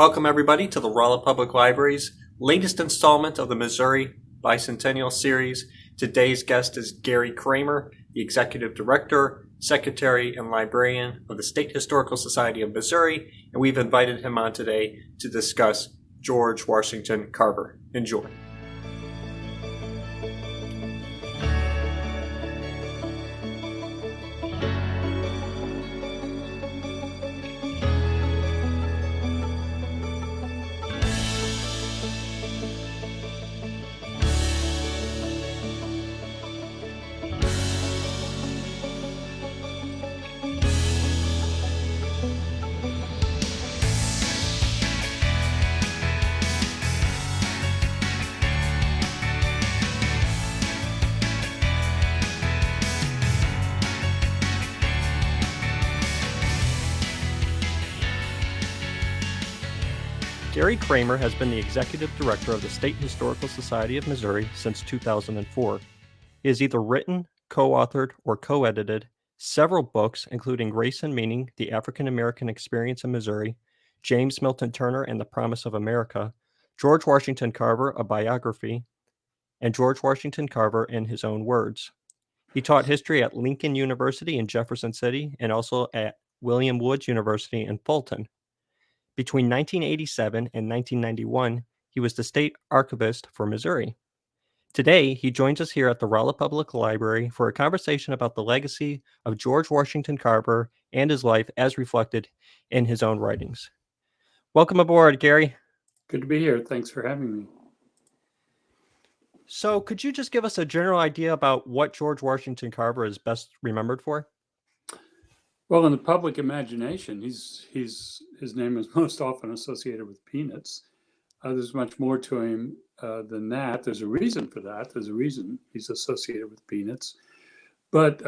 Welcome everybody to the Rolla Public Library's latest installment of the Missouri Bicentennial Series. Today's guest is Gary Kremer, the Executive Director, Secretary, and Librarian of the State Historical Society of Missouri, and we've invited him on today to discuss George Washington Carver. Enjoy. Gary Kremer has been the Executive Director of the State Historical Society of Missouri since 2004. He has either written, co-authored, or co-edited several books, including Race and Meaning, The African American Experience in Missouri, James Milton Turner and the Promise of America, George Washington Carver, A Biography, and George Washington Carver in His Own Words. He taught history at Lincoln University in Jefferson City and also at William Woods University in Fulton. Between 1987 and 1991, he was the state archivist for Missouri. Today, he joins us here at the Rolla Public Library for a conversation about the legacy of George Washington Carver and his life as reflected in his own writings. Welcome aboard, Gary. Good to be here. Thanks for having me. So, could you just give us a general idea about what George Washington Carver is best remembered for? Well, in the public imagination, his name is most often associated with peanuts. There's much more to him than that. There's a reason for that. There's a reason he's associated with peanuts. But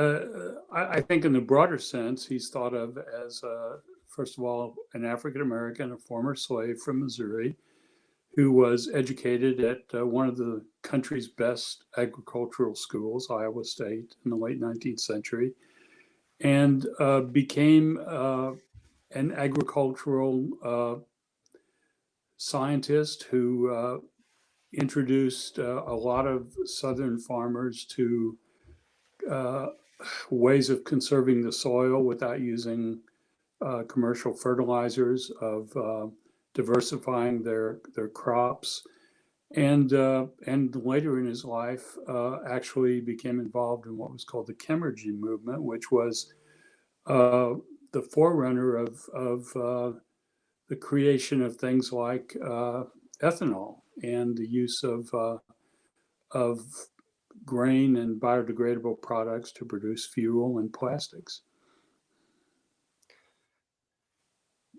I think in the broader sense, he's thought of as, first of all, an African-American, a former slave from Missouri, who was educated at one of the country's best agricultural schools, Iowa State, in the late 19th century. And became an agricultural scientist who introduced a lot of Southern farmers to ways of conserving the soil without using commercial fertilizers, of diversifying their crops. And later in his life, actually became involved in what was called the Chemergy movement, which was the forerunner of the creation of things like ethanol and the use of grain and biodegradable products to produce fuel and plastics.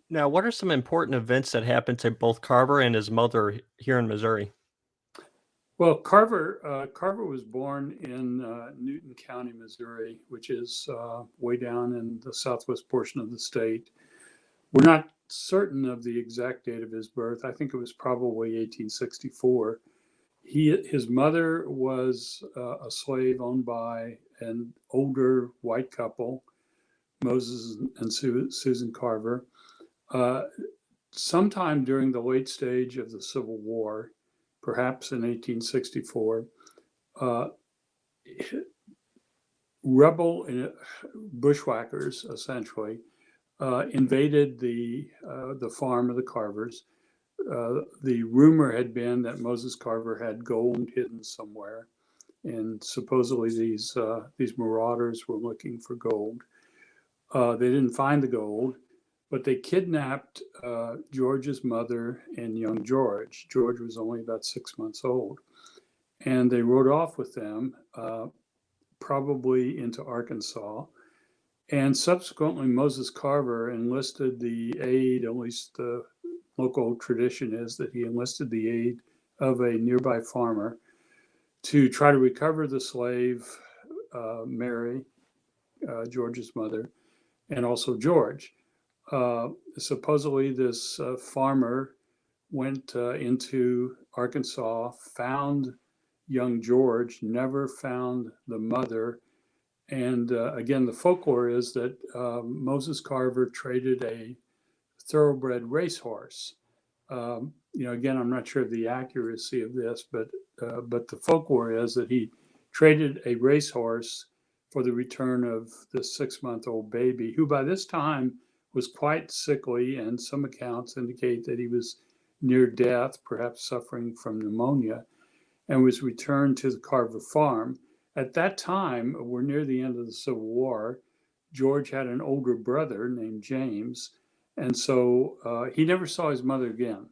Now, what are some important events that happened to both Carver and his mother here in Missouri? Well, Carver was born in Newton County, Missouri, which is way down in the southwest portion of the state. We're not certain of the exact date of his birth. I think it was probably 1864. His mother was a slave owned by an older white couple, Moses and Susan Carver. Sometime during the late stage of the Civil War, perhaps in 1864, rebel bushwhackers essentially invaded the farm of the Carvers. The rumor had been that Moses Carver had gold hidden somewhere, and supposedly these marauders were looking for gold. They didn't find the gold, but they kidnapped George's mother and young George. George was only about 6 months old. And they rode off with them, probably into Arkansas. And subsequently, Moses Carver enlisted the aid, at least the local tradition is that he enlisted the aid of a nearby farmer to try to recover the slave, Mary, George's mother, and also George. Supposedly this farmer went into Arkansas, found young George, never found the mother. And again, the folklore is that Moses Carver traded a thoroughbred racehorse Again, I'm not sure of the accuracy of this, but the folklore is that he traded a racehorse for the return of the 6-month-old baby, who by this time was quite sickly, and some accounts indicate that he was near death, perhaps suffering from pneumonia, and was returned to the Carver farm. At that time, we're near the end of the Civil War. George had an older brother named James, and so he never saw his mother again.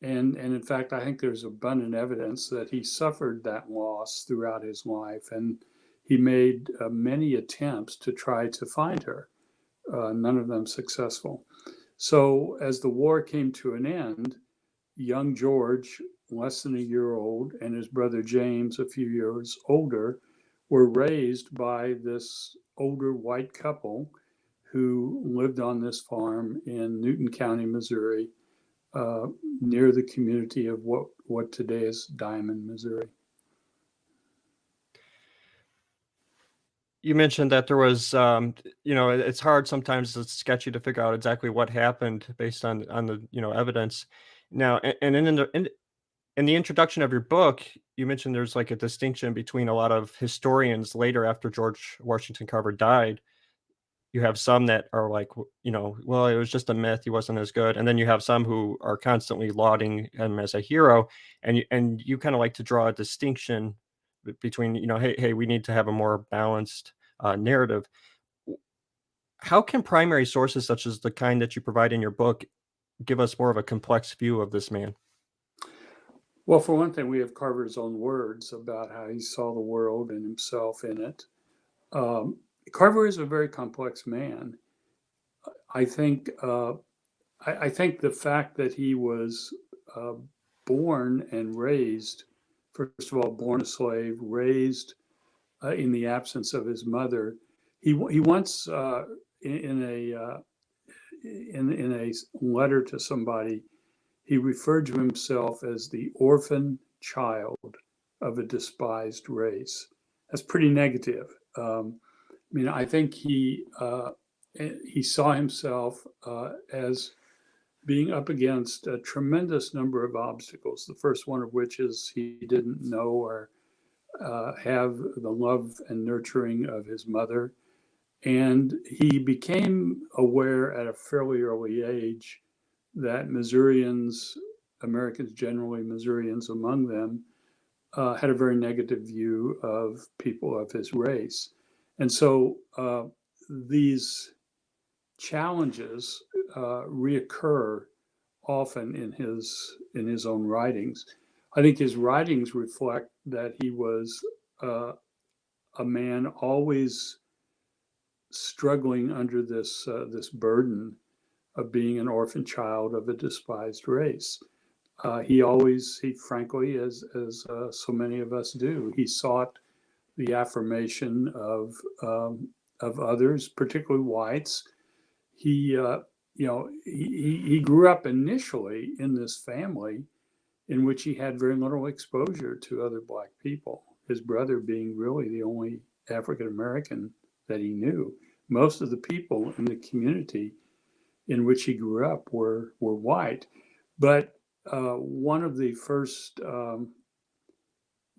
And in fact, I think there's abundant evidence that he suffered that loss throughout his life, and he made many attempts to try to find her, none of them successful. So as the war came to an end, young George, less than a year old, and his brother James, a few years older, were raised by this older white couple who lived on this farm in Newton County, Missouri, near the community of what today is Diamond, Missouri. You mentioned that there was, it's hard sometimes, it's sketchy to figure out exactly what happened based on the evidence. Now, and in the introduction of your book, you mentioned there's like a distinction between a lot of historians later after George Washington Carver died. You have some that are like, well, it was just a myth. He wasn't as good. And then you have some who are constantly lauding him as a hero. And you kind of like to draw a distinction between, hey, we need to have a more balanced narrative. How can primary sources such as the kind that you provide in your book give us more of a complex view of this man? Well, for one thing, we have Carver's own words about how he saw the world and himself in it. Carver is a very complex man. I think I think the fact that he was born and raised, first of all, born a slave, raised in the absence of his mother. He once in a letter to somebody, he referred to himself as the orphan child of a despised race. That's pretty negative. I think he saw himself as being up against a tremendous number of obstacles. The first one of which is he didn't know or have the love and nurturing of his mother. And he became aware at a fairly early age that Missourians, Americans generally, Missourians among them, had a very negative view of people of his race. And so these challenges reoccur often in his own writings. I think his writings reflect that he was a man always struggling under this burden of being an orphan child of a despised race. He frankly, as so many of us do, he sought the affirmation of others, particularly whites. He grew up initially in this family in which he had very little exposure to other Black people, his brother being really the only African American that he knew. Most of the people in the community in which he grew up were white. But one of the first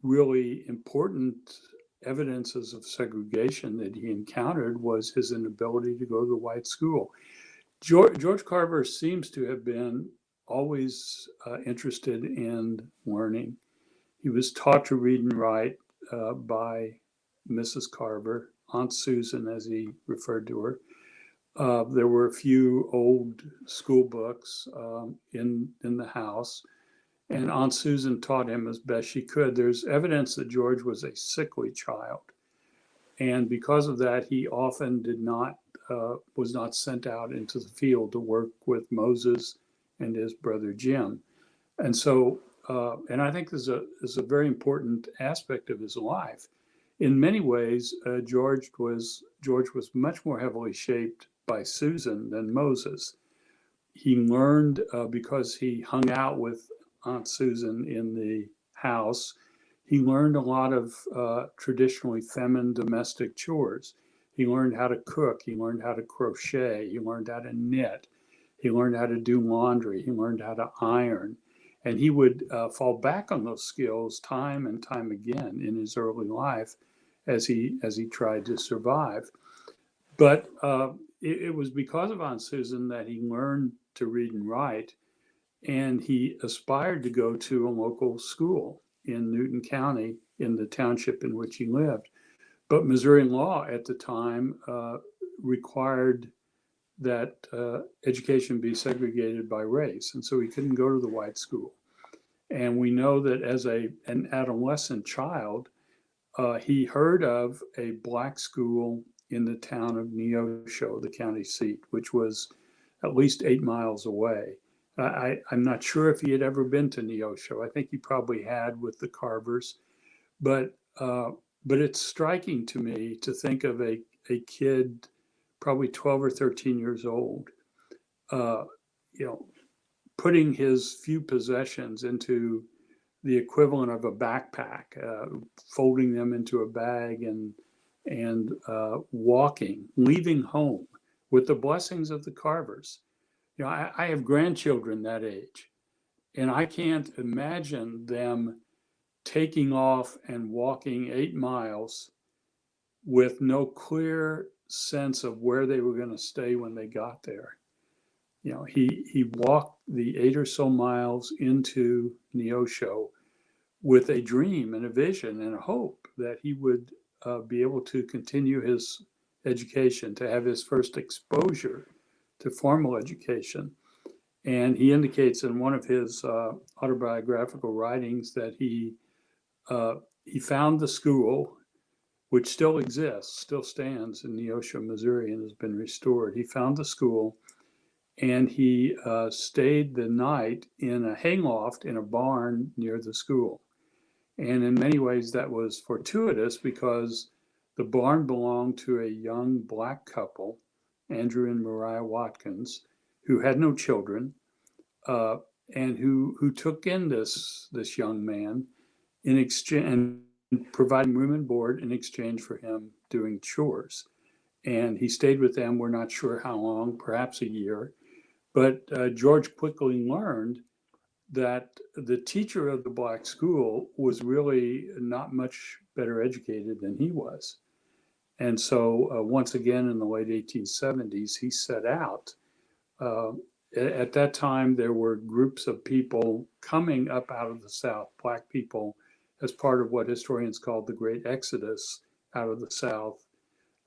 really important evidences of segregation that he encountered was his inability to go to the white school. George Carver seems to have been always interested in learning. He was taught to read and write by Mrs. Carver, Aunt Susan, as he referred to her. There were a few old school books in the house, and Aunt Susan taught him as best she could. There's evidence that George was a sickly child, and because of that, he often was not sent out into the field to work with Moses and his brother Jim. And so, and I think this is a very important aspect of his life. In many ways, George was much more heavily shaped by Susan than Moses. He learned because he hung out with Aunt Susan in the house. He learned a lot of traditionally feminine domestic chores. He learned how to cook. He learned how to crochet. He learned how to knit. He learned how to do laundry. He learned how to iron. And he would fall back on those skills time and time again in his early life as he tried to survive. But it was because of Aunt Susan that he learned to read and write, and he aspired to go to a local school in Newton County in the township in which he lived. But Missourian law at the time required that education be segregated by race, and so he couldn't go to the white school. And we know that as an adolescent child, he heard of a black school in the town of Neosho, the county seat, which was at least 8 miles away. I'm not sure if he had ever been to Neosho. I think he probably had with the Carvers, but it's striking to me to think of a kid, probably 12 or 13 years old, uh, you know, putting his few possessions into the equivalent of a backpack, folding them into a bag and walking, leaving home with the blessings of the Carvers. I have grandchildren that age, and I can't imagine them taking off and walking 8 miles with no clear sense of where they were going to stay when they got there. He walked the 8 or so miles into Neosho with a dream and a vision and a hope that he would be able to continue his education, to have his first exposure to formal education. And he indicates in one of his autobiographical writings that he found the school, which still exists, still stands in Neosho, Missouri, and has been restored. He found the school, and he stayed the night in a hayloft in a barn near the school. And in many ways, that was fortuitous because the barn belonged to a young black couple, Andrew and Mariah Watkins, who had no children, and who took in this young man in exchange and providing room and board in exchange for him doing chores. And he stayed with them. We're not sure how long, perhaps a year. But George quickly learned that the teacher of the black school was really not much better educated than he was. And so once again, in the late 1870s, he set out. At that time, there were groups of people coming up out of the South, black people, as part of what historians called the Great Exodus out of the South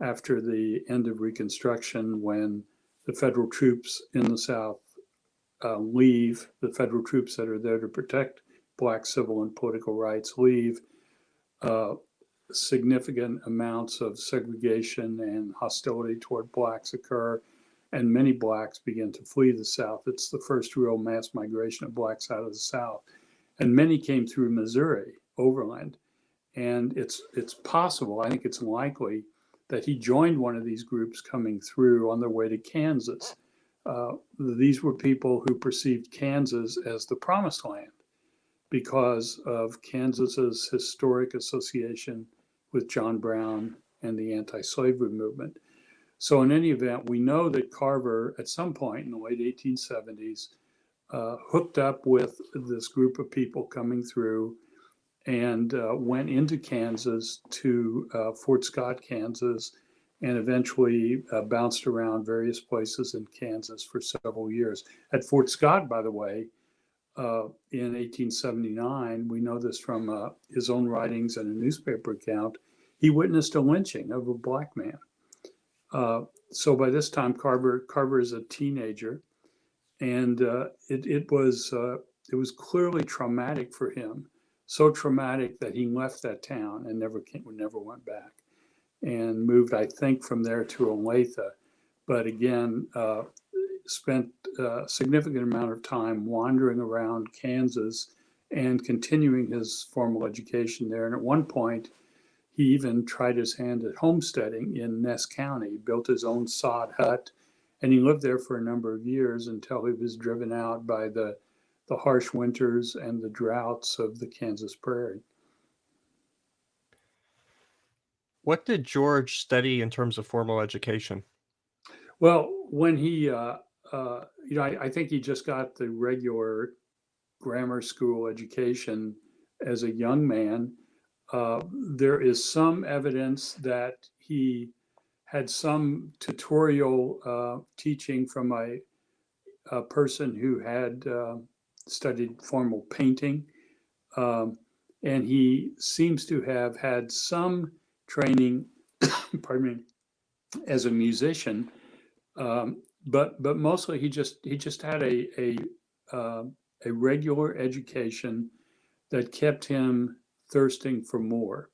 after the end of Reconstruction, when the federal troops in the South leave, the federal troops that are there to protect black civil and political rights leave. Significant amounts of segregation and hostility toward blacks occur, and many blacks begin to flee the South. It's the first real mass migration of blacks out of the South. And many came through Missouri, overland. And it's possible, I think it's likely, that he joined one of these groups coming through on their way to Kansas. These were people who perceived Kansas as the promised land because of Kansas's historic association with John Brown and the anti-slavery movement. So in any event, we know that Carver, at some point in the late 1870s, hooked up with this group of people coming through and went into Kansas to Fort Scott, Kansas, and eventually bounced around various places in Kansas for several years. At Fort Scott, by the way, in 1879, we know this from his own writings and a newspaper account, he witnessed a lynching of a black man. So by this time, Carver is a teenager, and it was clearly traumatic for him. So traumatic that he left that town and never went back, and moved, I think, from there to Olathe. But again, spent a significant amount of time wandering around Kansas and continuing his formal education there. And at one point, he even tried his hand at homesteading in Ness County, built his own sod hut, and he lived there for a number of years until he was driven out by the harsh winters and the droughts of the Kansas prairie. What did George study in terms of formal education? Well, when he I think he just got the regular grammar school education as a young man. There is some evidence that he had some tutorial teaching from a person who had studied formal painting. And he seems to have had some training, pardon me, as a musician. But mostly he just had a regular education that kept him thirsting for more.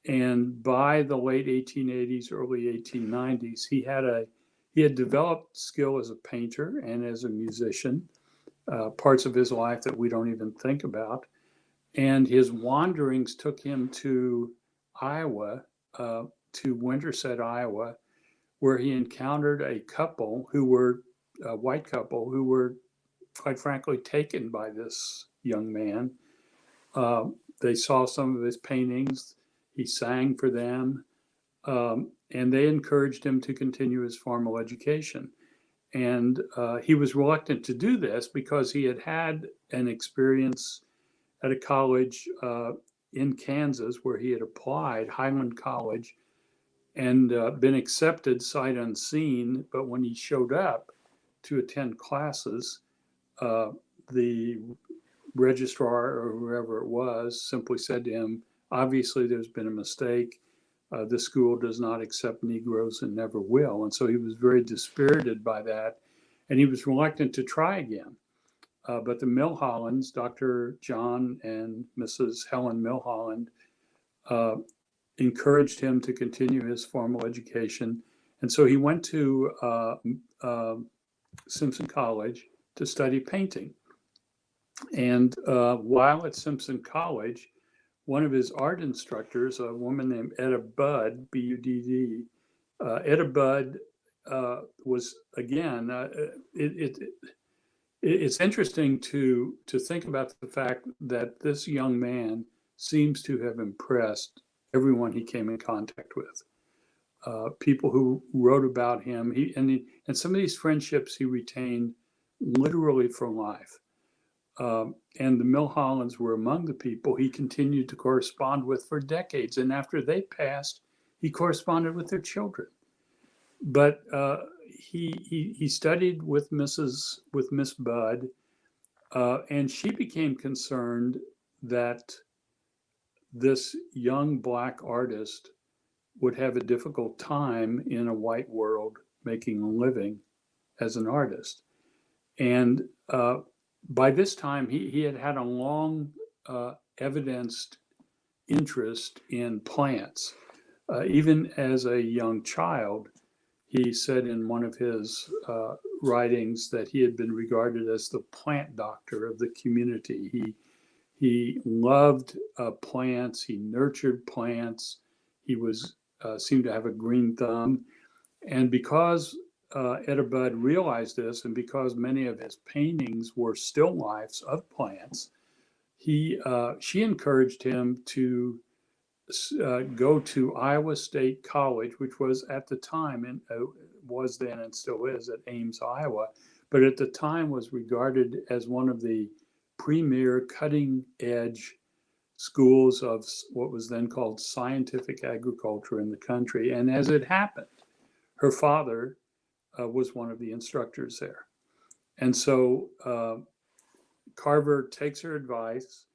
And by the late 1880s, early 1890s, he had developed skill as a painter and as a musician, parts of his life that we don't even think about. And his wanderings took him to Iowa, to Winterset, Iowa, where he encountered a white couple who were, quite frankly, taken by this young man. They saw some of his paintings. He sang for them, and they encouraged him to continue his formal education. And he was reluctant to do this because he had had an experience at a college in Kansas where he had applied, Highland College, and been accepted sight unseen. But when he showed up to attend classes, the registrar or whoever it was simply said to him, obviously there's been a mistake. The school does not accept Negroes and never will. And so he was very dispirited by that. And he was reluctant to try again. But the Milhollands, Dr. John and Mrs. Helen Milholland, encouraged him to continue his formal education. And so he went to Simpson College to study painting. And while at Simpson College, one of his art instructors, a woman named Etta Budd, B-U-D-D, Etta Budd was, again, it's interesting to think about the fact that this young man seems to have impressed everyone he came in contact with. People who wrote about him, and some of these friendships he retained literally for life. And the Milhollands were among the people he continued to correspond with for decades. And after they passed, he corresponded with their children. But he studied with Miss Budd, and she became concerned that this young Black artist would have a difficult time in a white world making a living as an artist. And by this time, he had had a long evidenced interest in plants. Even as a young child, he said in one of his writings that he had been regarded as the plant doctor of the community. He loved plants. He nurtured plants. He seemed to have a green thumb. And because Etta Budd realized this, and because many of his paintings were still lifes of plants, she encouraged him to go to Iowa State College, which was at the time, and was then and still is, at Ames, Iowa, but at the time was regarded as one of the premier cutting edge schools of what was then called scientific agriculture in the country. And as it happened, her father was one of the instructors there. And so Carver takes her advice,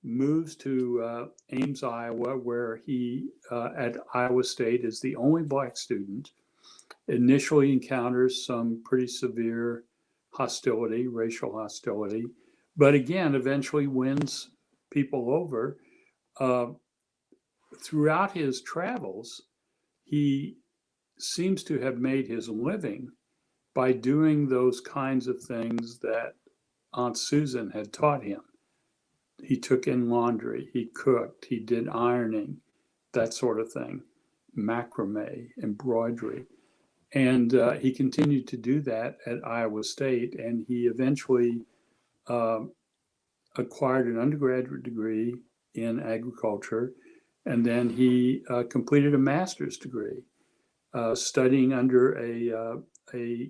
moves to Ames, Iowa, where he, at Iowa State, is the only Black student, initially encounters some pretty severe hostility, racial hostility, but again, eventually wins people over. Throughout his travels, he seems to have made his living by doing those kinds of things that Aunt Susan had taught him. He took in laundry, he cooked, he did ironing, that sort of thing, macrame, embroidery. And he continued to do that at Iowa State, and he eventually acquired an undergraduate degree in agriculture, and then he completed a master's degree, studying under a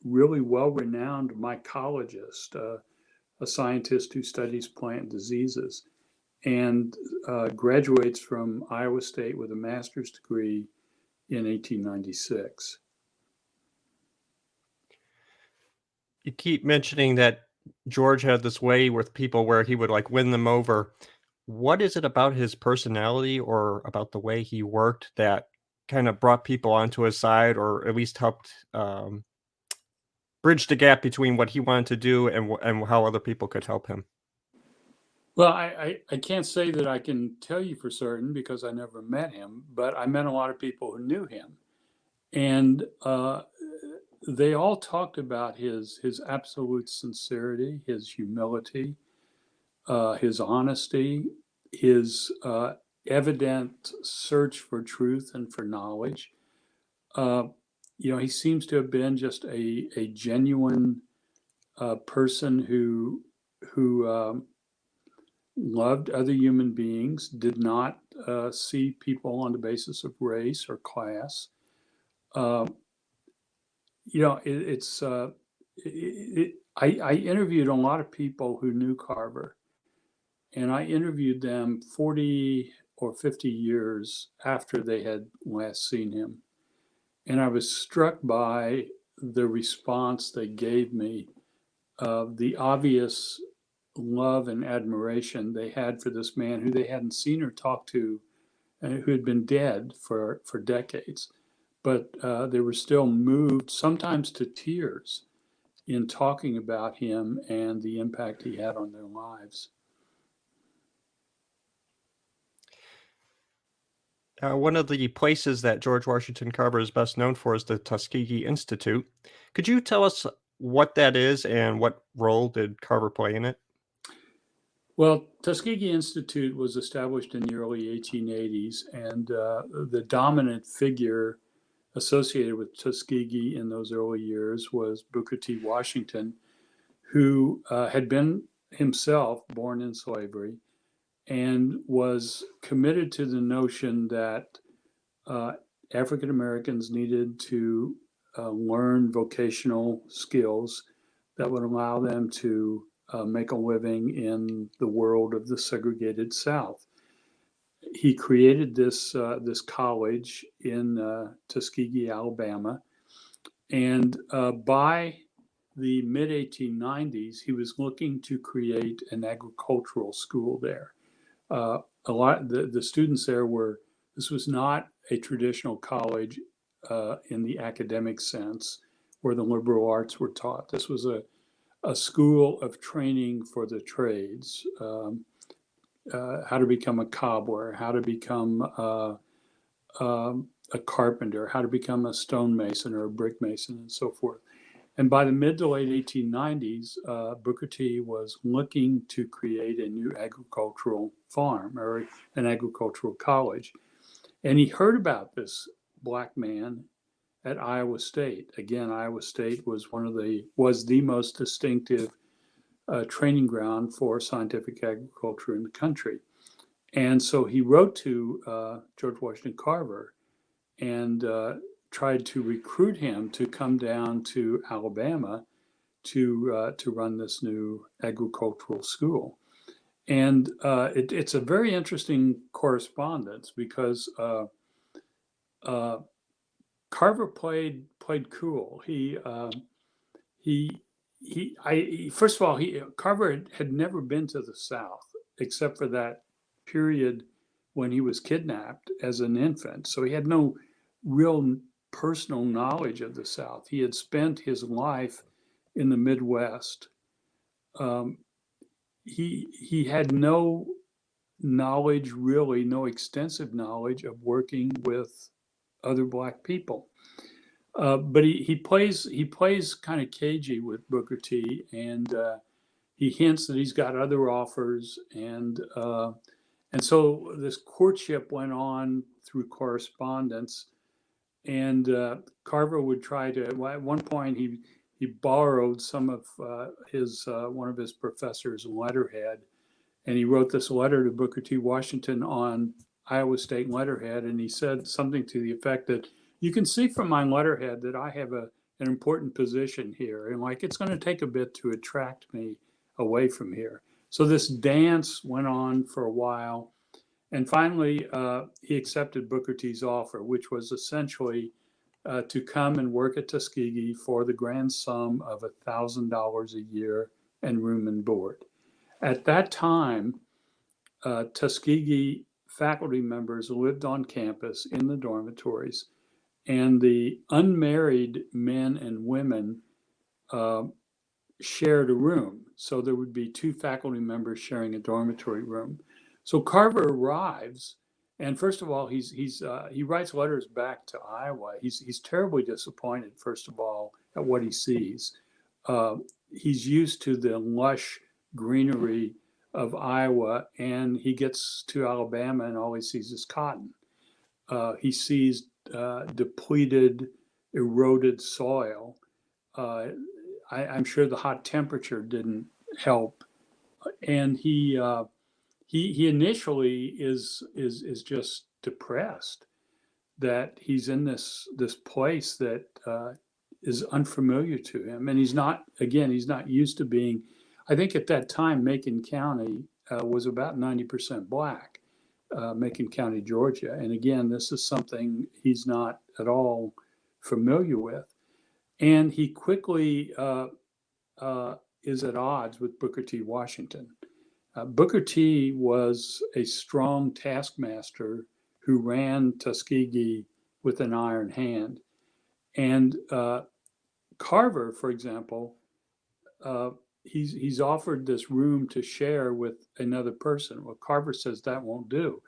really well-renowned mycologist, a scientist who studies plant diseases, and graduates from Iowa State with a master's degree in 1896. You keep mentioning that George had this way with people where he would like win them over. What is it about his personality or about the way he worked that kind of brought people onto his side, or at least helped bridge the gap between what he wanted to do and how other people could help him? Well, I can't say that I can tell you for certain because I never met him, but I met a lot of people who knew him. And they all talked about his absolute sincerity, his humility, his honesty, his evident search for truth and for knowledge. He seems to have been just a genuine person who loved other human beings, did not see people on the basis of race or class. Uh, I interviewed a lot of people who knew Carver, and I interviewed them 40 or 50 years after they had last seen him. And I was struck by the response they gave me, the obvious love and admiration they had for this man who they hadn't seen or talked to, who had been dead for decades. But they were still moved, sometimes to tears, in talking about him and the impact he had on their lives. One of the places that George Washington Carver is best known for is the Tuskegee Institute. Could you tell us what that is and what role did Carver play in it? Well, Tuskegee Institute was established in the early 1880s, and the dominant figure associated with Tuskegee in those early years was Booker T. Washington, who had been himself born in slavery and was committed to the notion that African Americans needed to learn vocational skills that would allow them to make a living in the world of the segregated South. He created this college in Tuskegee, Alabama, and by the mid 1890s, he was looking to create an agricultural school there. A lot the students there were. This was not a traditional college in the academic sense, where the liberal arts were taught. This was a school of training for the trades, how to become a cobbler, how to become a carpenter, how to become a stonemason or a brick mason, and so forth. And by the mid to late 1890s, Booker T was looking to create a new agricultural farm or an agricultural college. And he heard about this black man at Iowa State. Again, Iowa State was the most distinctive training ground for scientific agriculture in the country. And so he wrote to George Washington Carver and tried to recruit him to come down to Alabama to run this new agricultural school. And it's a very interesting correspondence because Carver played cool. First of all, Carver had never been to the South except for that period when he was kidnapped as an infant. So he had no real personal knowledge of the South. He had spent his life in the Midwest. He had no knowledge, really, no extensive knowledge of working with other black people. But he plays kind of cagey with Booker T, and he hints that he's got other offers, and so this courtship went on through correspondence, and Carver would try to. At one point, he borrowed some of his one of his professors' letterhead, and he wrote this letter to Booker T. Washington on Iowa State letterhead, and he said something to the effect that, you can see from my letterhead that I have an an important position here. And like, it's going to take a bit to attract me away from here. So this dance went on for a while. And finally, he accepted Booker T's offer, which was essentially to come and work at Tuskegee for the grand sum of $1,000 a year and room and board. At that time, Tuskegee faculty members lived on campus in the dormitories, and the unmarried men and women shared a room. So there would be two faculty members sharing a dormitory room. So Carver arrives, and first of all, he writes letters back to Iowa. He's terribly disappointed, first of all, at what he sees. He's used to the lush greenery of Iowa, and he gets to Alabama, and all he sees is cotton. He sees depleted, eroded soil. I'm sure the hot temperature didn't help, and he initially is just depressed that he's in this place that is unfamiliar to him, and he's not used to being. I think at that time, Macon County was about 90% Black, Macon County, Georgia. And again, this is something he's not at all familiar with. And he quickly is at odds with Booker T. Washington. Booker T. was a strong taskmaster who ran Tuskegee with an iron hand. And Carver, for example, he's offered this room to share with another person. Well, Carver says that won't do.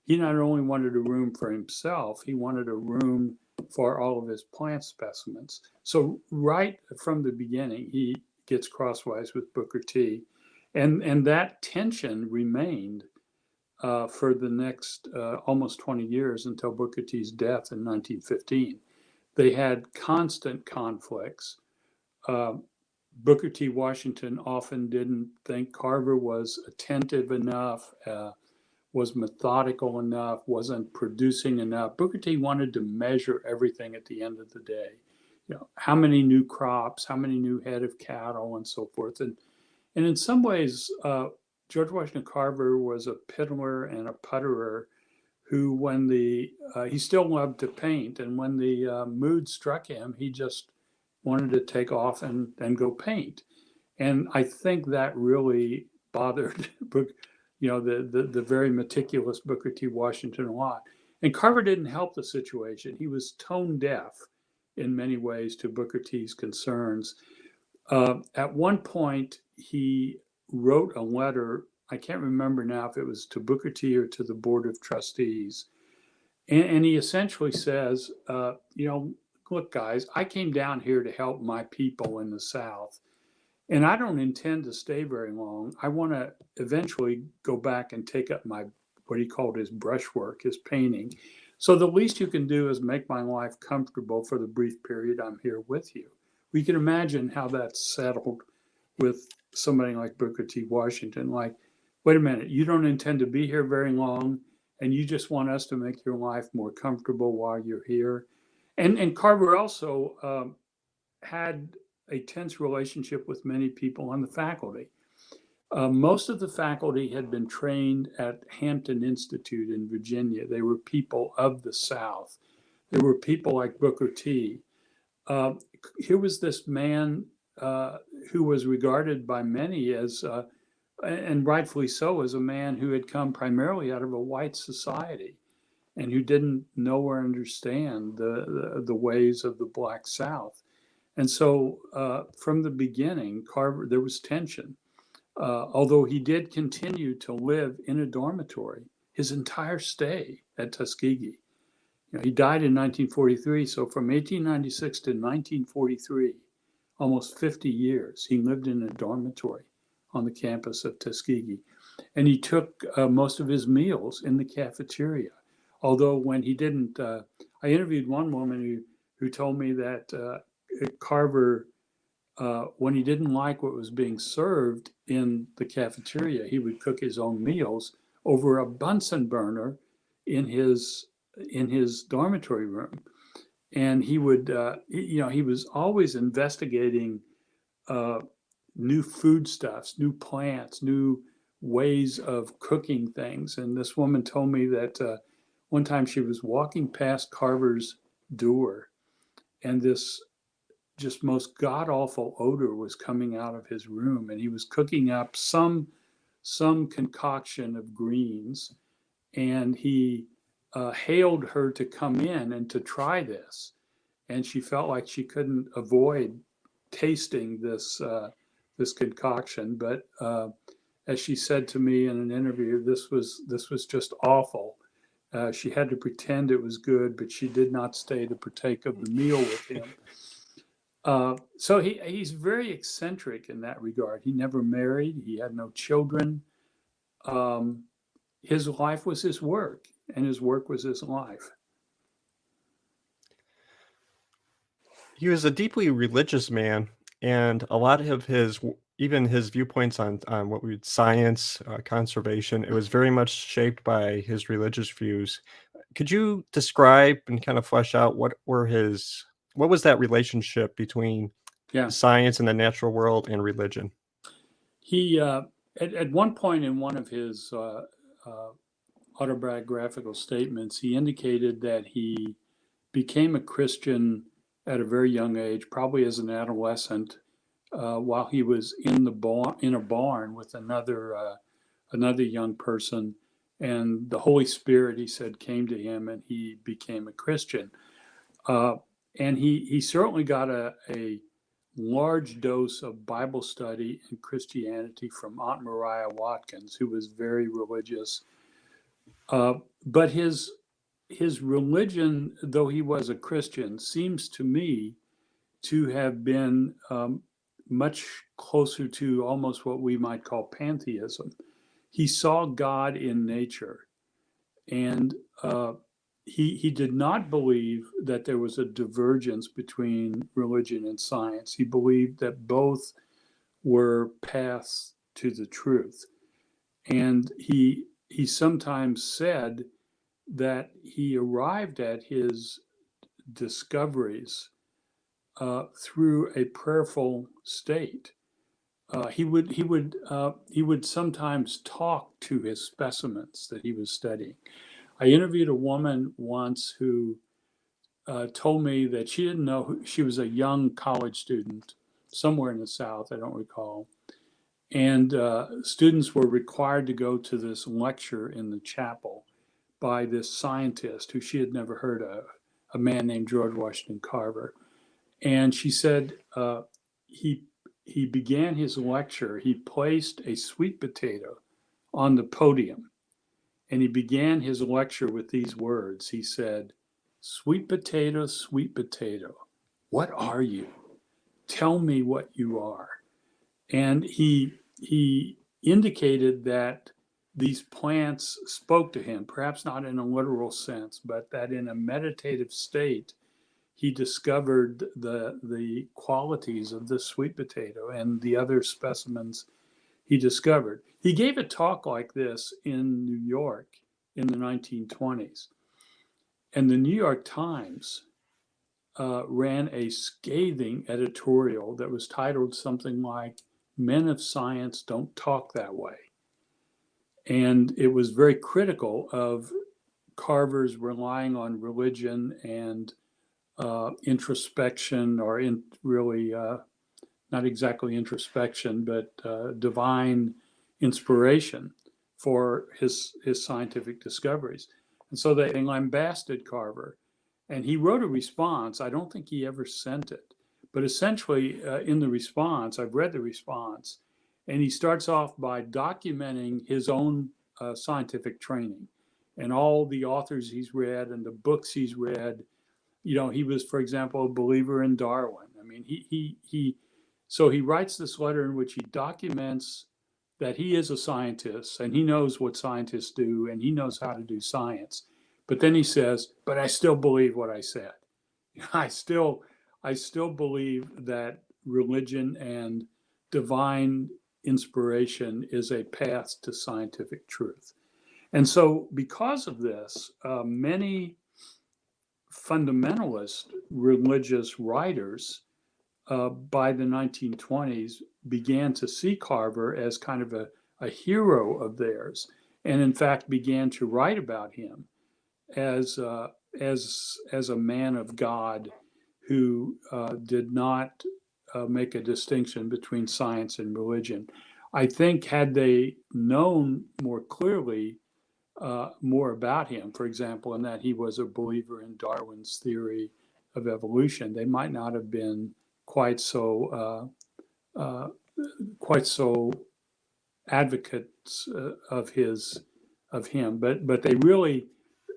He not only wanted a room for himself, he wanted a room for all of his plant specimens. So right from the beginning, he gets crosswise with Booker T. And that tension remained for the next almost 20 years until Booker T's death in 1915. They had constant conflicts. Booker T. Washington often didn't think Carver was attentive enough, was methodical enough, wasn't producing enough. Booker T. wanted to measure everything at the end of the day. You know, how many new crops, how many new head of cattle, and so forth. And in some ways, George Washington Carver was a piddler and a putterer who, when he still loved to paint, and when the mood struck him, he just wanted to take off and go paint. And I think that really bothered the very meticulous Booker T. Washington a lot. And Carver didn't help the situation. He was tone deaf in many ways to Booker T's concerns. At one point, he wrote a letter, I can't remember now if it was to Booker T or to the Board of Trustees. And he essentially says, look, guys, I came down here to help my people in the South, and I don't intend to stay very long. I want to eventually go back and take up what he called his brushwork, his painting. So the least you can do is make my life comfortable for the brief period I'm here with you. We can imagine how that's settled with somebody like Booker T. Washington. Like, wait a minute, you don't intend to be here very long, and you just want us to make your life more comfortable while you're here. And Carver also had a tense relationship with many people on the faculty. Most of the faculty had been trained at Hampton Institute in Virginia. They were people of the South. There were people like Booker T. Here was this man who was regarded by many as, and rightfully so, as a man who had come primarily out of a white society and who didn't know or understand the ways of the Black South. And so from the beginning, Carver, there was tension. Although he did continue to live in a dormitory his entire stay at Tuskegee. He died in 1943, so from 1896 to 1943, almost 50 years, he lived in a dormitory on the campus of Tuskegee. And he took most of his meals in the cafeteria. Although when he didn't, I interviewed one woman who told me that Carver, when he didn't like what was being served in the cafeteria, he would cook his own meals over a Bunsen burner in his dormitory room. And he would, he was always investigating new foodstuffs, new plants, new ways of cooking things. And this woman told me that one time she was walking past Carver's door, and this just most god awful odor was coming out of his room, and he was cooking up some concoction of greens, and he hailed her to come in and to try this, and she felt like she couldn't avoid tasting this concoction. But as she said to me in an interview, this was just awful. She had to pretend it was good, but she did not stay to partake of the meal with him. So he's very eccentric in that regard. He never married. He had no children. His life was his work, and his work was his life. He was a deeply religious man, and a lot of even his viewpoints on what we would science, conservation, it was very much shaped by his religious views. Could you describe and kind of flesh out what was that relationship between Yeah. science and the natural world and religion? He at one point in one of his autobiographical statements, he indicated that he became a Christian at a very young age, probably as an adolescent, while he was in a barn with another young person, and the Holy Spirit, he said, came to him, and he became a Christian. And he certainly got a large dose of Bible study and Christianity from Aunt Mariah Watkins, who was very religious. But his religion, though he was a Christian, seems to me to have been much closer to almost what we might call pantheism. He saw God in nature, and he did not believe that there was a divergence between religion and science. He believed that both were paths to the truth. And he sometimes said that he arrived at his discoveries through a prayerful state. He would sometimes talk to his specimens that he was studying. I interviewed a woman once who told me that she didn't know she was a young college student somewhere in the South, I don't recall. And students were required to go to this lecture in the chapel by this scientist who she had never heard of, a man named George Washington Carver. And she said he began his lecture, he placed a sweet potato on the podium, and he began his lecture with these words. He said, sweet potato, what are you? Tell me what you are. And he indicated that these plants spoke to him, perhaps not in a literal sense, but that in a meditative state, he discovered the qualities of the sweet potato and the other specimens he discovered. He gave a talk like this in New York in the 1920s. And the New York Times ran a scathing editorial that was titled something like, Men of Science Don't Talk That Way. And it was very critical of Carver's relying on religion and introspection, or really not exactly introspection, but divine inspiration for his scientific discoveries. And so they lambasted Carver, and he wrote a response. I don't think he ever sent it, but essentially in the response, I've read the response, and he starts off by documenting his own scientific training and all the authors he's read and the books he's read. You know, he was, for example, a believer in Darwin. I mean, so he writes this letter in which he documents that he is a scientist and he knows what scientists do and he knows how to do science. But then he says, but I still believe what I said. I still believe that religion and divine inspiration is a path to scientific truth. And so because of this, many fundamentalist religious writers by the 1920s began to see Carver as kind of a hero of theirs, and in fact began to write about him as a man of God who did not make a distinction between science and religion. I think had they known more clearly more about him, for example, in that he was a believer in Darwin's theory of evolution, they might not have been quite so advocates of him. But they really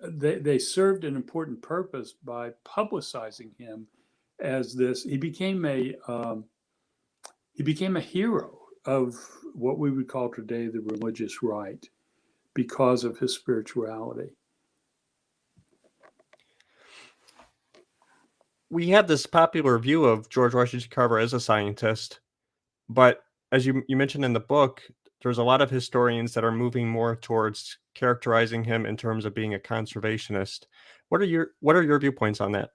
they served an important purpose by publicizing him as this. He became a hero of what we would call today the religious right because of his spirituality. We have this popular view of George Washington Carver as a scientist, but as you mentioned in the book, there's a lot of historians that are moving more towards characterizing him in terms of being a conservationist. What are your viewpoints on that?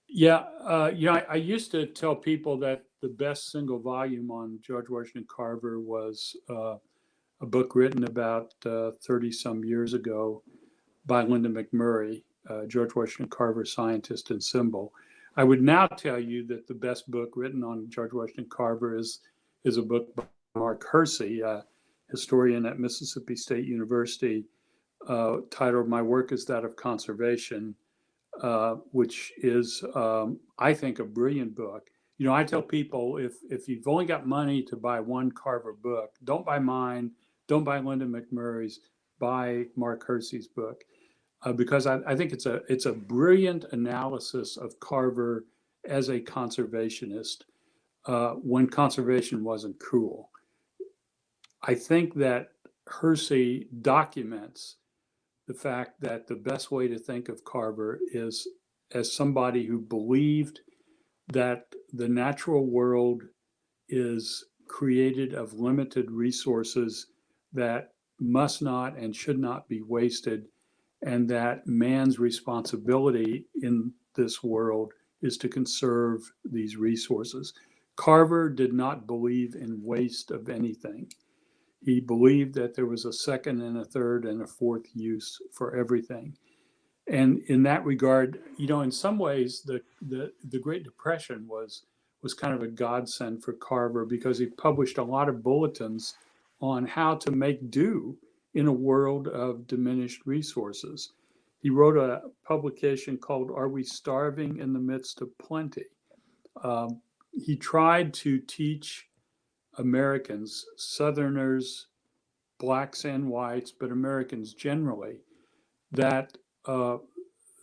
Yeah, I used to tell people that the best single volume on George Washington Carver was a book written about 30 some years ago by Linda McMurray, George Washington Carver, Scientist and Symbol. I would now tell you that the best book written on George Washington Carver is a book by Mark Hersey, a historian at Mississippi State University, titled My Work is That of Conservation, which is, I think, a brilliant book. I tell people if you've only got money to buy one Carver book, don't buy mine, don't buy Linda McMurray's, buy Mark Hersey's book, because I think it's a brilliant analysis of Carver as a conservationist when conservation wasn't cool. I think that Hersey documents the fact that the best way to think of Carver is as somebody who believed that the natural world is created of limited resources that must not and should not be wasted, and that man's responsibility in this world is to conserve these resources. Carver did not believe in waste of anything. He believed that there was a second and a third and a fourth use for everything. And in that regard, in some ways, the Great Depression was kind of a godsend for Carver because he published a lot of bulletins on how to make do in a world of diminished resources. He wrote a publication called Are We Starving in the Midst of Plenty? He tried to teach Americans, Southerners, blacks and whites, but Americans generally, that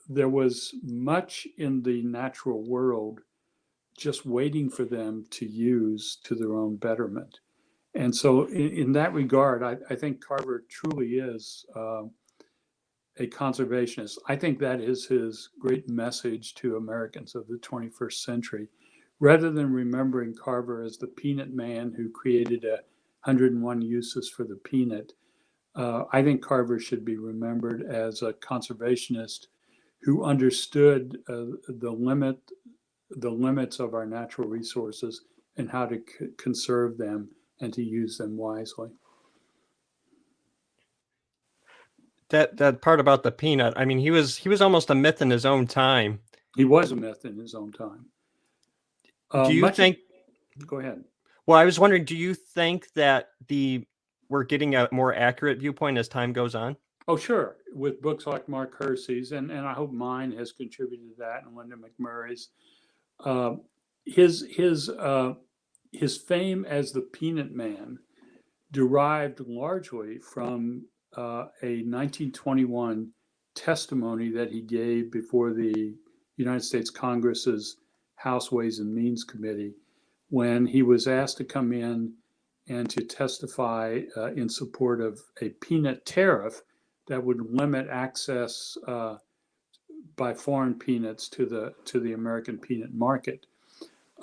there was much in the natural world just waiting for them to use to their own betterment. And so in that regard, I think Carver truly is a conservationist. I think that is his great message to Americans of the 21st century. Rather than remembering Carver as the peanut man who created 101 uses for the peanut, I think Carver should be remembered as a conservationist who understood the limits of our natural resources and how to conserve them and to use them wisely. That part about the peanut, I mean, he was almost a myth in his own time. He was a myth in his own time. Do you think? Go ahead. Well, I was wondering, do you think that we're getting a more accurate viewpoint as time goes on? Oh, sure. With books like Mark Hersey's, and I hope mine has contributed to that, and Linda McMurray's. His fame as the Peanut Man derived largely from a 1921 testimony that he gave before the United States Congress's House Ways and Means Committee, when he was asked to come in and to testify in support of a peanut tariff that would limit access by foreign peanuts to the American peanut market.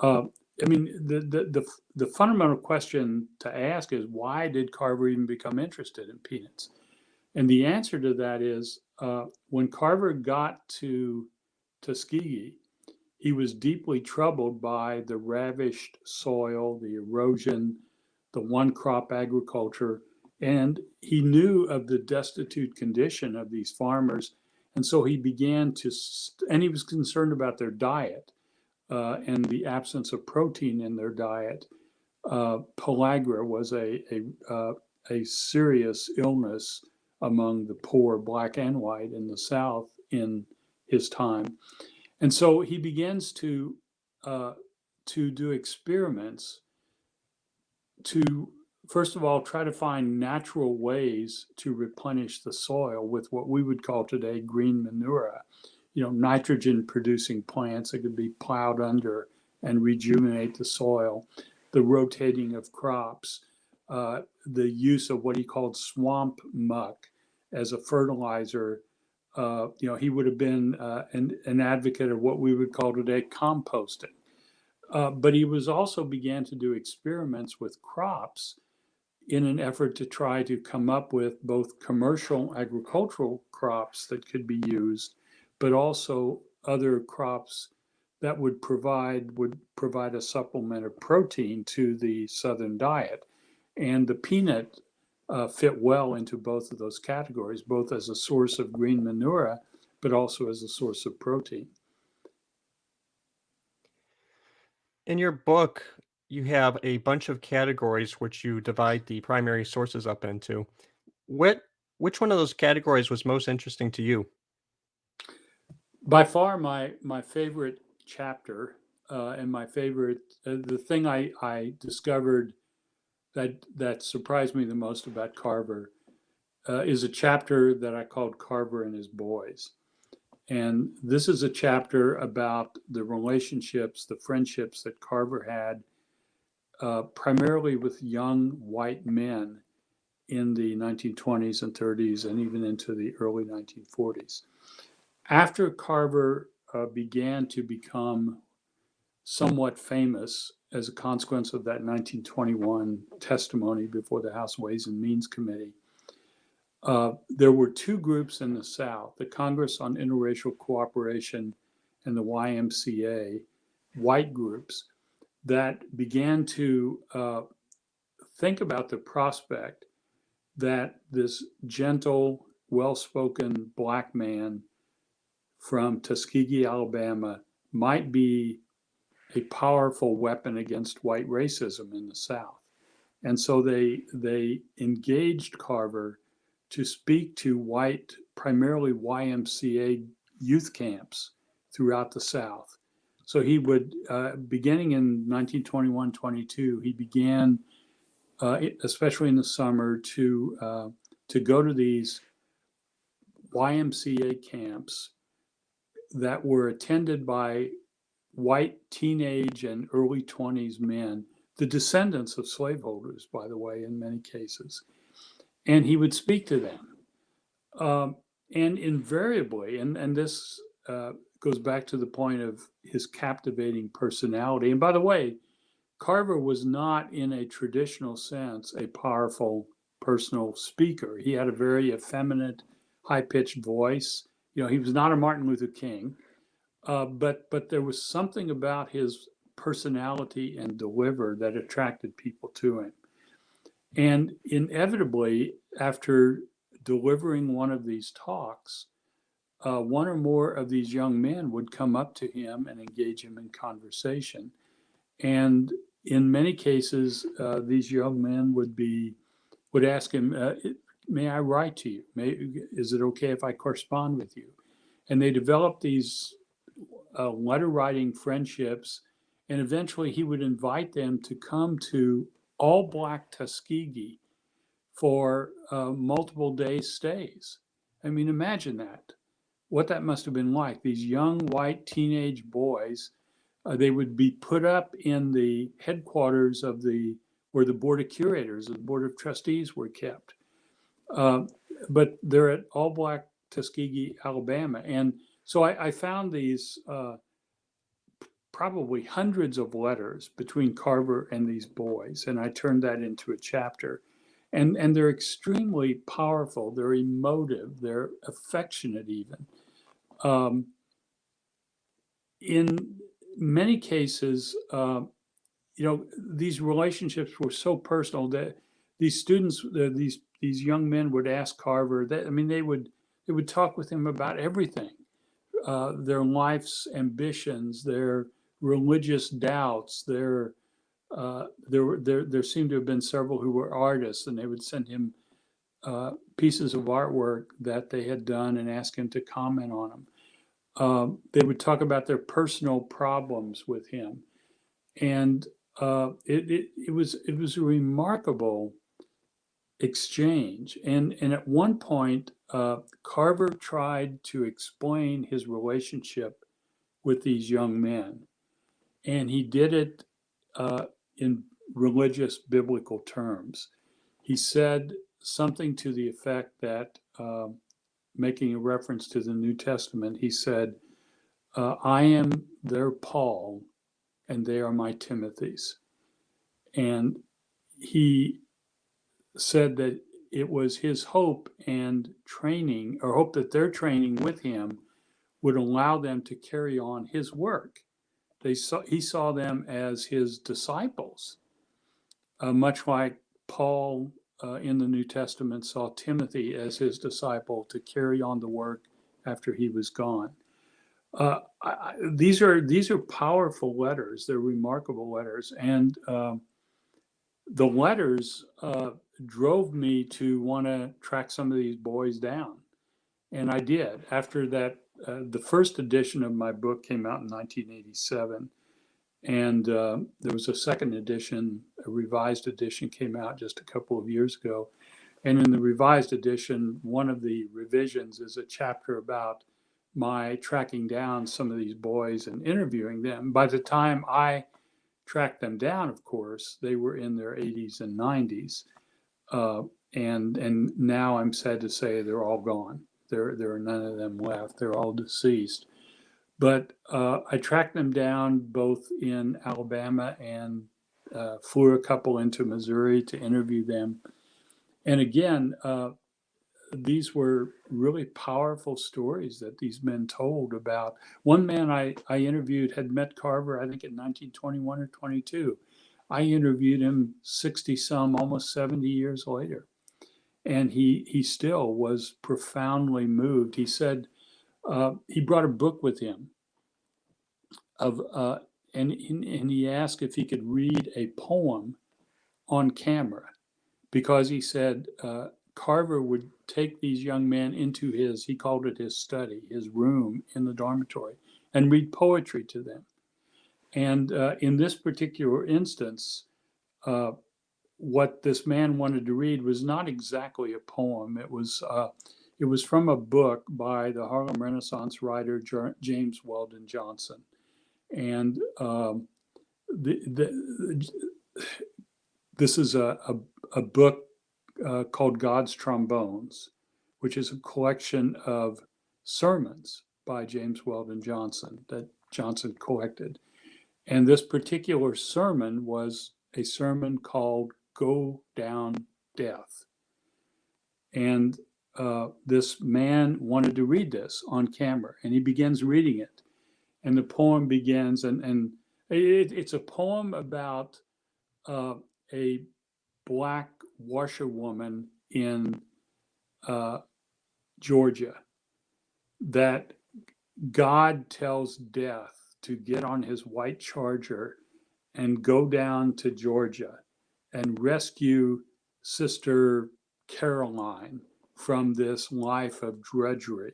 I mean, the fundamental question to ask is, why did Carver even become interested in peanuts? And the answer to that is, when Carver got to Tuskegee, he was deeply troubled by the ravished soil, the erosion, the one crop agriculture, and he knew of the destitute condition of these farmers. And so he began to, and he was concerned about their diet and the absence of protein in their diet. Pellagra was a serious illness among the poor, black and white, in the South in his time. And so he begins to do experiments to, first of all, try to find natural ways to replenish the soil with what we would call today green manure, nitrogen producing plants that could be plowed under and rejuvenate the soil, the rotating of crops, the use of what he called swamp muck as a fertilizer. He would have been an advocate of what we would call today composting. But he was also began to do experiments with crops in an effort to try to come up with both commercial agricultural crops that could be used, but also other crops that would provide a supplement of protein to the Southern diet. And the peanut fit well into both of those categories, both as a source of green manure, but also as a source of protein. In your book, you have a bunch of categories which you divide the primary sources up into. Which one of those categories was most interesting to you? By far, my favorite chapter and my favorite, the thing I discovered that surprised me the most about Carver is a chapter that I called Carver and His Boys. And this is a chapter about the relationships, the friendships that Carver had primarily with young white men in the 1920s and 30s and even into the early 1940s. After Carver began to become somewhat famous as a consequence of that 1921 testimony before the House Ways and Means Committee, there were two groups in the South, the Congress on Interracial Cooperation and the YMCA, white groups, that began to think about the prospect that this gentle, well-spoken black man from Tuskegee, Alabama, might be a powerful weapon against white racism in the South. And so they engaged Carver to speak to white, primarily YMCA youth camps throughout the South. So he would, beginning in 1921-22, he began, especially in the summer, to go to these YMCA camps that were attended by white teenage and early 20s men, the descendants of slaveholders, by the way, in many cases. And he would speak to them. And invariably, and this goes back to the point of his captivating personality. And by the way, Carver was not, in a traditional sense, a powerful personal speaker. He had a very effeminate, high-pitched voice. He was not a Martin Luther King, but there was something about his personality and deliver that attracted people to him. And inevitably, after delivering one of these talks, one or more of these young men would come up to him and engage him in conversation. And in many cases, these young men would ask him, may I write to you? Is it okay if I correspond with you? And they developed these letter writing friendships. And eventually he would invite them to come to all black Tuskegee for multiple day stays. I mean, imagine that, what that must have been like. These young white teenage boys, they would be put up in the headquarters of where the Board of Curators, the Board of Trustees were kept. But they're at all black Tuskegee, Alabama. And so I found these probably hundreds of letters between Carver and these boys, and I turned that into a chapter. And they're extremely powerful, they're emotive, they're affectionate even. in many cases, these relationships were so personal that these students, these young men would ask Carver. They would talk with him about everything, their life's ambitions, their religious doubts. There seemed to have been several who were artists, and they would send him pieces of artwork that they had done and ask him to comment on them. They would talk about their personal problems with him, and it was a remarkable exchange. And at one point, Carver tried to explain his relationship with these young men, and he did it in religious biblical terms. He said something to the effect that, making a reference to the New Testament, he said, I am their Paul and they are my Timothys. And he said that it was his hope and training, or hope that their training with him would allow them to carry on his work. He saw them as his disciples, much like Paul in the New Testament saw Timothy as his disciple to carry on the work after he was gone. These are powerful letters. They're remarkable letters, and the letters drove me to want to track some of these boys down, and I did. After that, the first edition of my book came out in 1987, and there was a second edition, a revised edition, came out just a couple of years ago. And in the revised edition, one of the revisions is a chapter about my tracking down some of these boys and interviewing them. By the time I tracked them down, of course, they were in their 80s and 90s. And now I'm sad to say they're all gone. There are none of them left. They're all deceased. But I tracked them down both in Alabama and flew a couple into Missouri to interview them. And again, these were really powerful stories that these men told about. One man I interviewed had met Carver, I think in 1921 or 22. I interviewed him 60 some, almost 70 years later. And he still was profoundly moved. He said he brought a book with him and he asked if he could read a poem on camera, because he said Carver would take these young men into his, he called it his study, his room in the dormitory, and read poetry to them. And in this particular instance, what this man wanted to read was not exactly a poem. It was from a book by the Harlem Renaissance writer James Weldon Johnson. And this is a book called God's Trombones, which is a collection of sermons by James Weldon Johnson that Johnson collected. And this particular sermon was a sermon called Go Down Death. And this man wanted to read this on camera, and he begins reading it. And the poem begins, and it's a poem about a black washerwoman in Georgia, that God tells Death to get on his white charger and go down to Georgia and rescue Sister Caroline from this life of drudgery.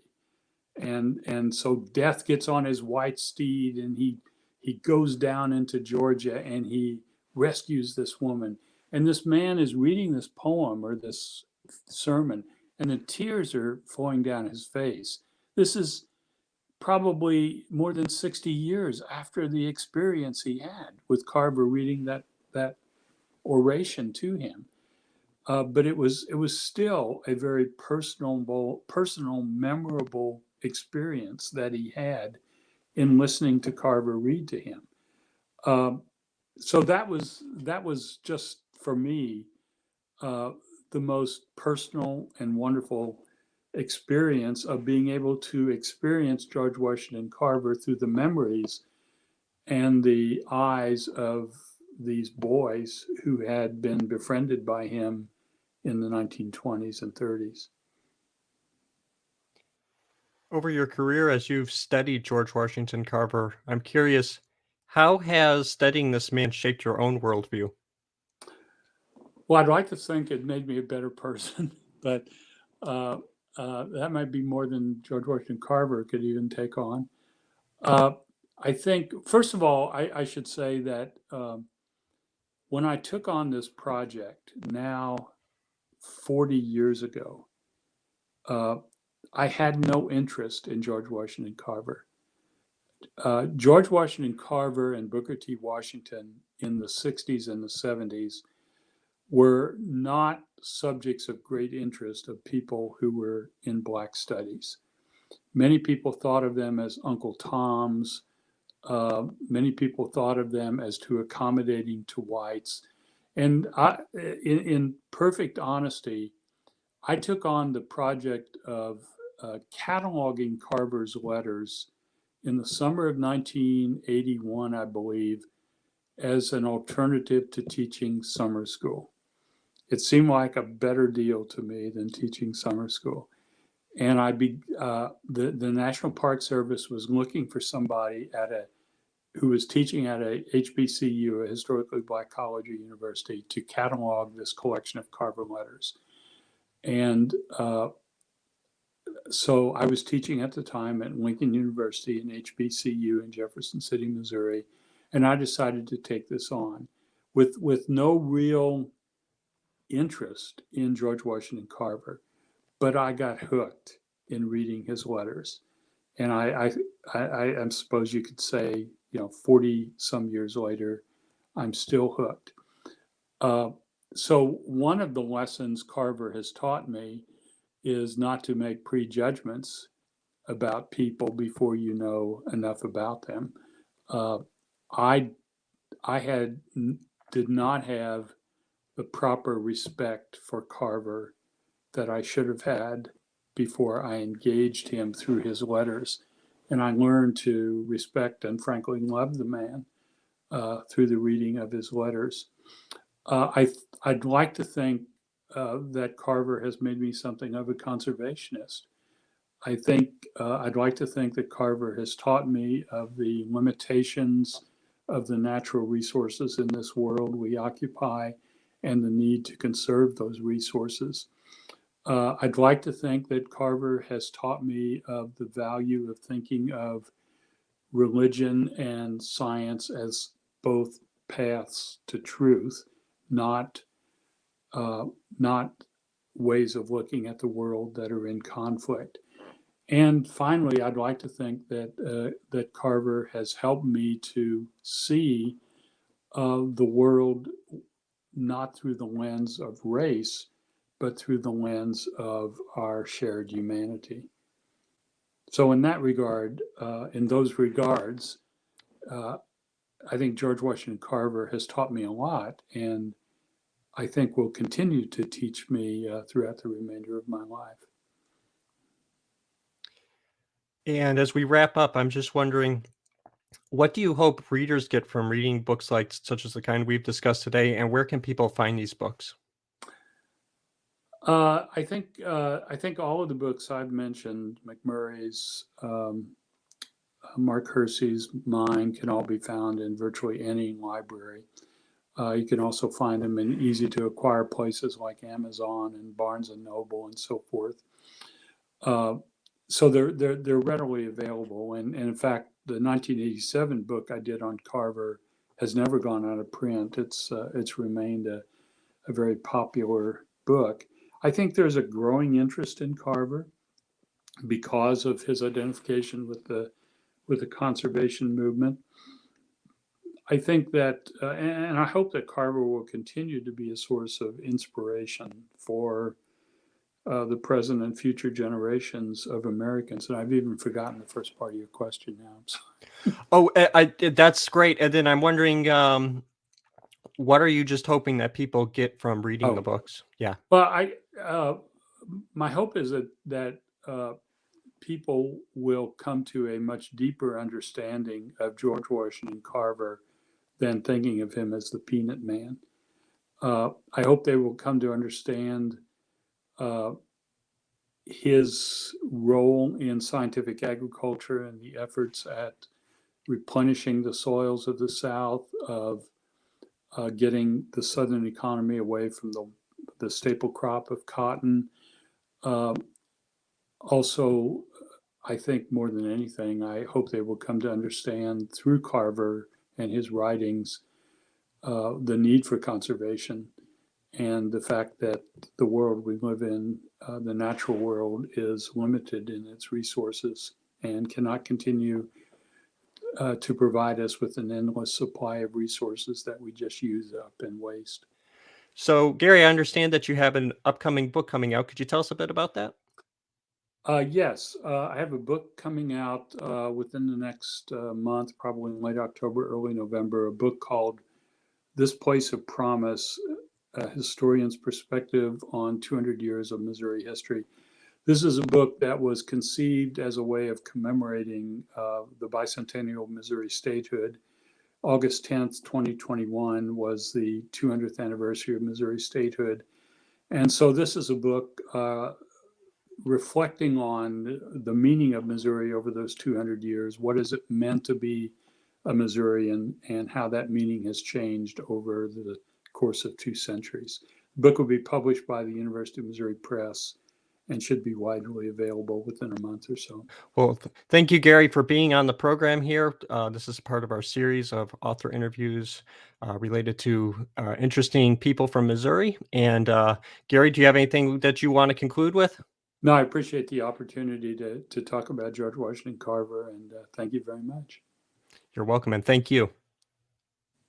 And so Death gets on his white steed, and he goes down into Georgia, and he rescues this woman. And this man is reading this poem or this sermon, and the tears are flowing down his face. This is probably more than 60 years after the experience he had with Carver reading that oration to him. But it was still a very personal, memorable experience that he had in listening to Carver read to him. So that was just, for me, the most personal and wonderful experience of being able to experience George Washington Carver through the memories and the eyes of these boys who had been befriended by him in the 1920s and 30s. Over your career, as you've studied George Washington Carver, I'm curious, how has studying this man shaped your own worldview? Well, I'd like to think it made me a better person, but that might be more than George Washington Carver could even take on. I think, first of all, I should say that when I took on this project now 40 years ago, I had no interest in George Washington Carver. George Washington Carver and Booker T. Washington in the 60s and the 70s were not subjects of great interest of people who were in Black studies. Many people thought of them as Uncle Toms. Many people thought of them as too accommodating to whites. And in perfect honesty, I took on the project of cataloging Carver's letters in the summer of 1981, I believe, as an alternative to teaching summer school. It seemed like a better deal to me than teaching summer school. And the National Park Service was looking for somebody who was teaching at a HBCU, a historically Black college or university, to catalog this collection of Carver letters. And so I was teaching at the time at Lincoln University and HBCU in Jefferson City, Missouri, and I decided to take this on with no real interest in George Washington Carver, but I got hooked in reading his letters. And I suppose you could say, 40 some years later, I'm still hooked. So one of the lessons Carver has taught me is not to make prejudgments about people before you know enough about them. I did not have the proper respect for Carver that I should have had before I engaged him through his letters. And I learned to respect and frankly love the man through the reading of his letters. I'd like to think that Carver has made me something of a conservationist. I'd like to think that Carver has taught me of the limitations of the natural resources in this world we occupy and the need to conserve those resources. I'd like to think that Carver has taught me of the value of thinking of religion and science as both paths to truth, not ways of looking at the world that are in conflict. And finally, I'd like to think that Carver has helped me to see the world not through the lens of race, but through the lens of our shared humanity. So in that regard, in those regards, I think George Washington Carver has taught me a lot, and I think will continue to teach me throughout the remainder of my life. And as we wrap up, I'm just wondering, what do you hope readers get from reading books such as the kind we've discussed today, and where can people find these books? I think all of the books I've mentioned, McMurray's, Mark Hersey's, mine, can all be found in virtually any library. You can also find them in easy to acquire places like Amazon and Barnes and Noble and so forth. So they're readily available. And in fact, the 1987 book I did on Carver has never gone out of print. It's remained a very popular book. I think there's a growing interest in Carver because of his identification with the conservation movement. I think that, and I hope that Carver will continue to be a source of inspiration for the present and future generations of Americans. And I've even forgotten the first part of your question now. Oh, that's great. And then I'm wondering, what are you just hoping that people get from reading the books? Yeah. Well, my hope is that people will come to a much deeper understanding of George Washington Carver than thinking of him as the Peanut Man. I hope they will come to understand his role in scientific agriculture and the efforts at replenishing the soils of the South, of getting the Southern economy away from the staple crop of cotton. Also, I think more than anything, I hope they will come to understand through Carver and his writings the need for conservation and the fact that the world we live in, the natural world, is limited in its resources and cannot continue to provide us with an endless supply of resources that we just use up and waste. So, Gary, I understand that you have an upcoming book coming out. Could you tell us a bit about that? Yes, I have a book coming out within the next month, probably in late October, early November, a book called This Place of Promise, a historian's perspective on 200 years of Missouri history. This is a book that was conceived as a way of commemorating the bicentennial of Missouri statehood. August 10th, 2021 was the 200th anniversary of Missouri statehood. And so this is a book reflecting on the meaning of Missouri over those 200 years. What is it meant to be a Missourian and how that meaning has changed over the course of 2 centuries. The book will be published by the University of Missouri Press and should be widely available within a month or so. Well, thank you, Gary, for being on the program here. This is part of our series of author interviews related to interesting people from Missouri. And Gary, do you have anything that you want to conclude with? No, I appreciate the opportunity to talk about George Washington Carver, and thank you very much. You're welcome, and thank you.